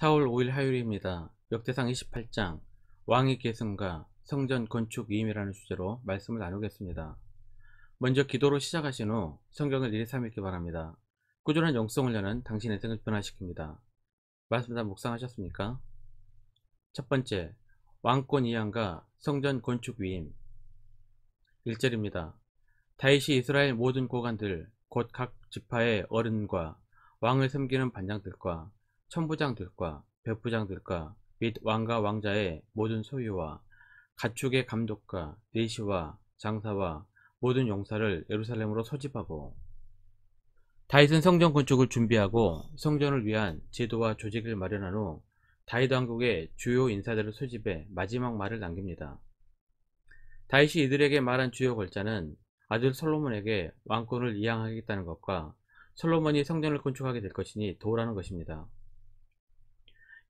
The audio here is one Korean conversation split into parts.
4월 5일 화요일입니다. 역대상 28장 왕위 계승과 성전 건축 위임이라는 주제로 말씀을 나누겠습니다. 먼저 기도로 시작하신 후 성경을 1-3 읽기 바랍니다. 꾸준한 영성을 여는 당신의 인생을 변화시킵니다. 말씀 다 묵상하셨습니까? 첫 번째, 왕권 이양과 성전 건축 위임. 1절입니다. 다윗이 이스라엘 모든 고관들 곧 각 지파의 어른과 왕을 섬기는 반장들과 천부장들과 백부장들과 및 왕과 왕자의 모든 소유와 가축의 감독과 내시와 장사와 모든 용사를 예루살렘으로 소집하고, 다윗은 성전 건축을 준비하고 성전을 위한 제도와 조직을 마련한 후 다윗 왕국의 주요 인사들을 소집해 마지막 말을 남깁니다. 다윗이 이들에게 말한 주요 골자는 아들 솔로몬에게 왕권을 이양하겠다는 것과 솔로몬이 성전을 건축하게 될 것이니 도우라는 것입니다.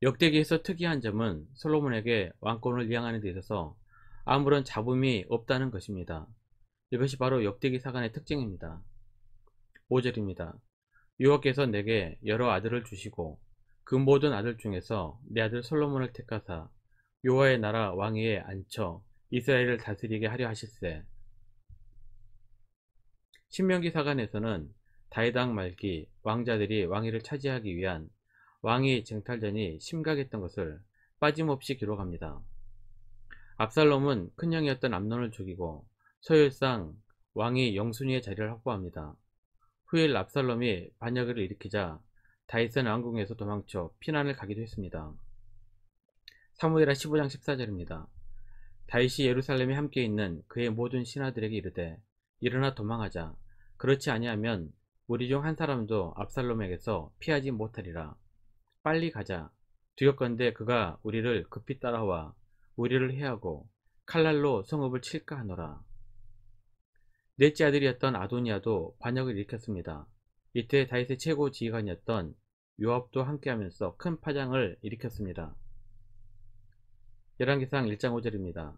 역대기에서 특이한 점은 솔로몬에게 왕권을 이양하는 데 있어서 아무런 잡음이 없다는 것입니다. 이것이 바로 역대기 사관의 특징입니다. 5절입니다. 여호와께서 내게 여러 아들을 주시고 그 모든 아들 중에서 내 아들 솔로몬을 택하사 여호와의 나라 왕위에 앉혀 이스라엘을 다스리게 하려 하실세. 신명기 사관에서는 다윗 왕 말기 왕자들이 왕위를 차지하기 위한 왕위 쟁탈전이 심각했던 것을 빠짐없이 기록합니다. 압살롬은 큰형이었던 암논을 죽이고 서열상 왕위 영순위의 자리를 확보합니다. 후일 압살롬이 반역을 일으키자 다윗은 왕궁에서 도망쳐 피난을 가기도 했습니다. 사무엘하 15장 14절입니다. 다윗이 예루살렘에 함께 있는 그의 모든 신하들에게 이르되 일어나 도망하자. 그렇지 아니하면 우리 중 한 사람도 압살롬에게서 피하지 못하리라. 빨리 가자. 두렵건대 그가 우리를 급히 따라와 우리를 해하고 칼날로 성읍을 칠까 하노라. 넷째 아들이었던 아도니아도 반역을 일으켰습니다. 이때 다윗의 최고 지휘관이었던 요압도 함께하면서 큰 파장을 일으켰습니다. 열왕기상 1장 5절입니다.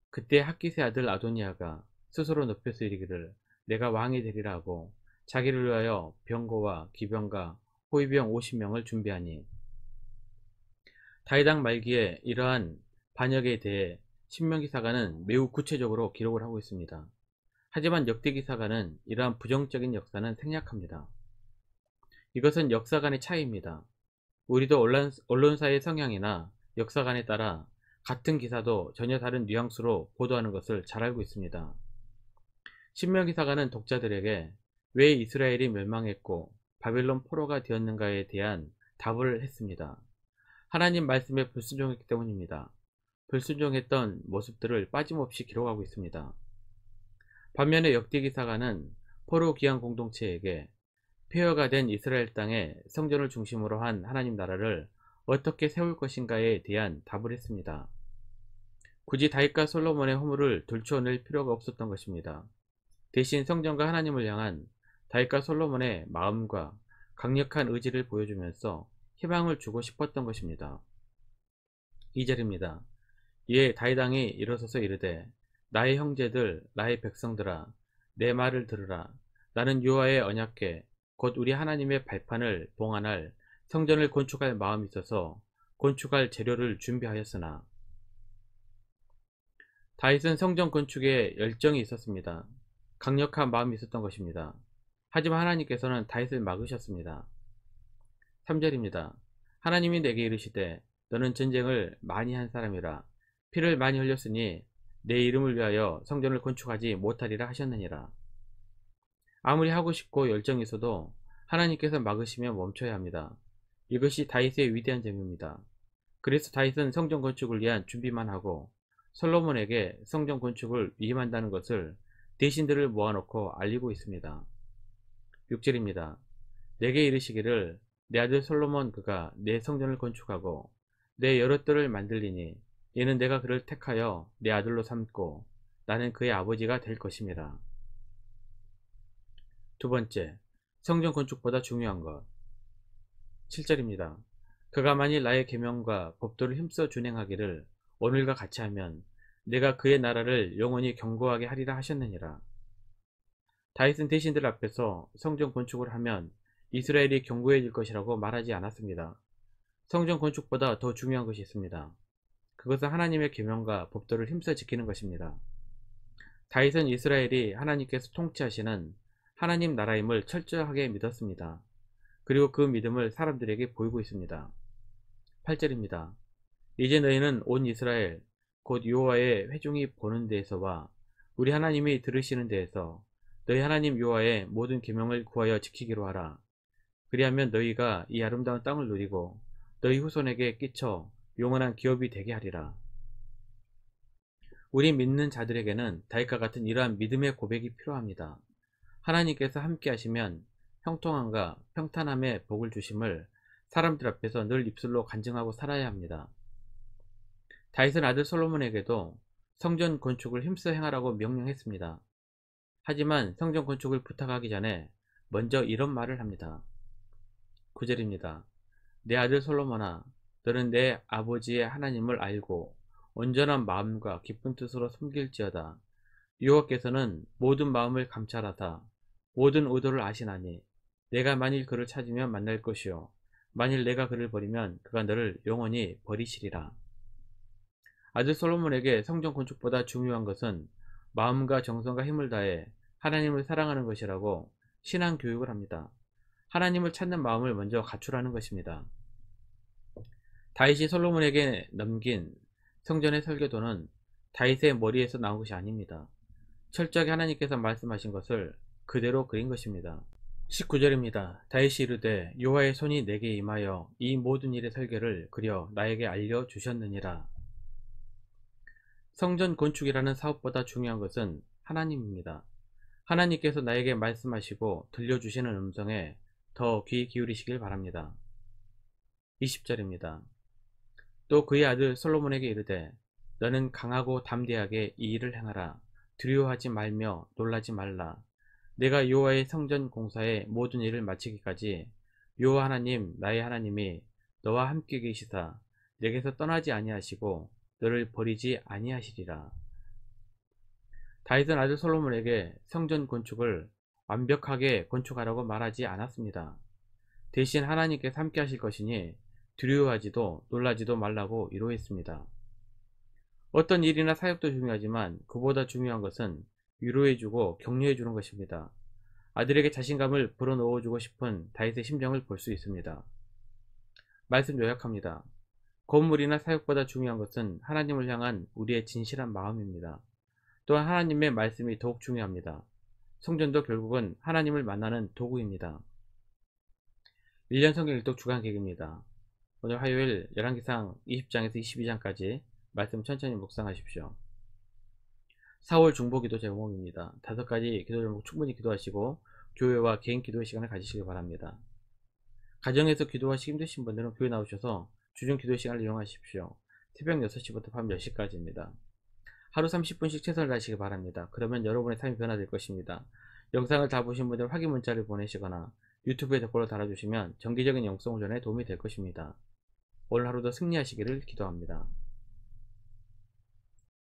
그때 학기세 아들 아도니아가 스스로 높여서 이르기를 내가 왕이 되리라 하고 자기를 위하여 병거와 기병과 호위병 50명을 준비하니, 다윗 왕 말기에 이러한 반역에 대해 신명기 사가는 매우 구체적으로 기록을 하고 있습니다. 하지만 역대기 사가는 이러한 부정적인 역사는 생략합니다. 이것은 역사관의 차이입니다. 우리도 언론사의 성향이나 역사관에 따라 같은 기사도 전혀 다른 뉘앙스로 보도하는 것을 잘 알고 있습니다. 신명기 사가는 독자들에게 왜 이스라엘이 멸망했고 바벨론 포로가 되었는가에 대한 답을 했습니다. 하나님 말씀에 불순종했기 때문입니다. 불순종했던 모습들을 빠짐없이 기록하고 있습니다. 반면에 역대기 사가는 포로 귀환 공동체에게 폐허가 된 이스라엘 땅에 성전을 중심으로 한 하나님 나라를 어떻게 세울 것인가에 대한 답을 했습니다. 굳이 다윗과 솔로몬의 허물을 들추어낼 필요가 없었던 것입니다. 대신 성전과 하나님을 향한 다윗과 솔로몬의 마음과 강력한 의지를 보여주면서 희망을 주고 싶었던 것입니다. 2절입니다. 이에 다윗 왕이 일어서서 이르되 나의 형제들 나의 백성들아 내 말을 들으라. 나는 여호와의 언약궤 곧 우리 하나님의 발판을 봉안할 성전을 건축할 마음이 있어서 건축할 재료를 준비하였으나. 다윗은 성전 건축에 열정이 있었습니다. 강력한 마음이 있었던 것입니다. 하지만 하나님께서는 다윗을 막으셨습니다. 3절입니다. 하나님이 내게 이르시되 너는 전쟁을 많이 한 사람이라 피를 많이 흘렸으니 내 이름을 위하여 성전을 건축하지 못하리라 하셨느니라. 아무리 하고 싶고 열정이 있어도 하나님께서 막으시면 멈춰야 합니다. 이것이 다윗의 위대한 점입니다. 그래서 다윗은 성전 건축을 위한 준비만 하고 솔로몬에게 성전 건축을 위임한다는 것을 대신들을 모아놓고 알리고 있습니다. 6절입니다. 내게 이르시기를 내 아들 솔로몬 그가 내 성전을 건축하고 내 여러 뜰을 만들리니 이는 내가 그를 택하여 내 아들로 삼고 나는 그의 아버지가 될 것임이라. 두 번째, 성전 건축보다 중요한 것. 7절입니다. 그가 만일 나의 계명과 법도를 힘써 준행하기를 오늘과 같이 하면 내가 그의 나라를 영원히 견고하게 하리라 하셨느니라. 다윗은 대신들 앞에서 성전 건축을 하면 이스라엘이 견고해질 것이라고 말하지 않았습니다. 성전 건축보다 더 중요한 것이 있습니다. 그것은 하나님의 계명과 법도를 힘써 지키는 것입니다. 다윗은 이스라엘이 하나님께서 통치하시는 하나님 나라임을 철저하게 믿었습니다. 그리고 그 믿음을 사람들에게 보이고 있습니다. 8절입니다. 이제 너희는 온 이스라엘 곧 여호와의 회중이 보는 데에서와 우리 하나님이 들으시는 데에서 너희 하나님 여호와의 모든 계명을 구하여 지키기로 하라. 그리하면 너희가 이 아름다운 땅을 누리고 너희 후손에게 끼쳐 영원한 기업이 되게 하리라. 우리 믿는 자들에게는 다윗과 같은 이러한 믿음의 고백이 필요합니다. 하나님께서 함께 하시면 형통함과 평탄함의 복을 주심을 사람들 앞에서 늘 입술로 간증하고 살아야 합니다. 다윗은 아들 솔로몬에게도 성전 건축을 힘써 행하라고 명령했습니다. 하지만 성전 건축을 부탁하기 전에 먼저 이런 말을 합니다. 9절입니다. 내 아들 솔로몬아, 너는 내 아버지의 하나님을 알고 온전한 마음과 기쁜 뜻으로 섬길지어다. 여호와께서는 모든 마음을 감찰하사 모든 의도를 아시나니 내가 만일 그를 찾으면 만날 것이요 만일 내가 그를 버리면 그가 너를 영원히 버리시리라. 아들 솔로몬에게 성전 건축보다 중요한 것은 마음과 정성과 힘을 다해 하나님을 사랑하는 것이라고 신앙 교육을 합니다. 하나님을 찾는 마음을 먼저 갖추라는 것입니다. 다윗이 솔로몬에게 넘긴 성전의 설계도는 다윗의 머리에서 나온 것이 아닙니다. 철저하게 하나님께서 말씀하신 것을 그대로 그린 것입니다. 19절입니다. 다윗이 이르되 여호와의 손이 내게 임하여 이 모든 일의 설계를 그려 나에게 알려주셨느니라. 성전 건축이라는 사업보다 중요한 것은 하나님입니다. 하나님께서 나에게 말씀하시고 들려주시는 음성에 더 귀 기울이시길 바랍니다. 20절입니다. 또 그의 아들 솔로몬에게 이르되 너는 강하고 담대하게 이 일을 행하라. 두려워하지 말며 놀라지 말라. 내가 여호와의 성전 공사의 모든 일을 마치기까지 여호와 하나님 나의 하나님이 너와 함께 계시사 내게서 떠나지 아니하시고 너를 버리지 아니하시리라. 다윗은 아들 솔로몬에게 성전 건축을 완벽하게 건축하라고 말하지 않았습니다. 대신 하나님께서 함께 하실 것이니 두려워하지도 놀라지도 말라고 위로했습니다. 어떤 일이나 사역도 중요하지만 그보다 중요한 것은 위로해주고 격려해주는 것입니다. 아들에게 자신감을 불어넣어주고 싶은 다윗의 심정을 볼 수 있습니다. 말씀 요약합니다. 건물이나 사역보다 중요한 것은 하나님을 향한 우리의 진실한 마음입니다. 또한 하나님의 말씀이 더욱 중요합니다. 성전도 결국은 하나님을 만나는 도구입니다. 1년 성경 일독 주간 계획입니다. 오늘 화요일 열왕기상 20장에서 22장까지 말씀 천천히 묵상하십시오. 4월 중보기도 제목입니다. 5가지 기도 제목 충분히 기도하시고 교회와 개인 기도의 시간을 가지시기 바랍니다. 가정에서 기도하시기 힘드신 분들은 교회 나오셔서 주중 기도의 시간을 이용하십시오. 새벽 6시부터 밤 10시까지입니다. 하루 30분씩 최선을 다하시기 바랍니다. 그러면 여러분의 삶이 변화될 것입니다. 영상을 다 보신 분들은 확인 문자를 보내시거나 유튜브에 댓글로 달아주시면 정기적인 영성 훈련에 도움이 될 것입니다. 오늘 하루도 승리하시기를 기도합니다.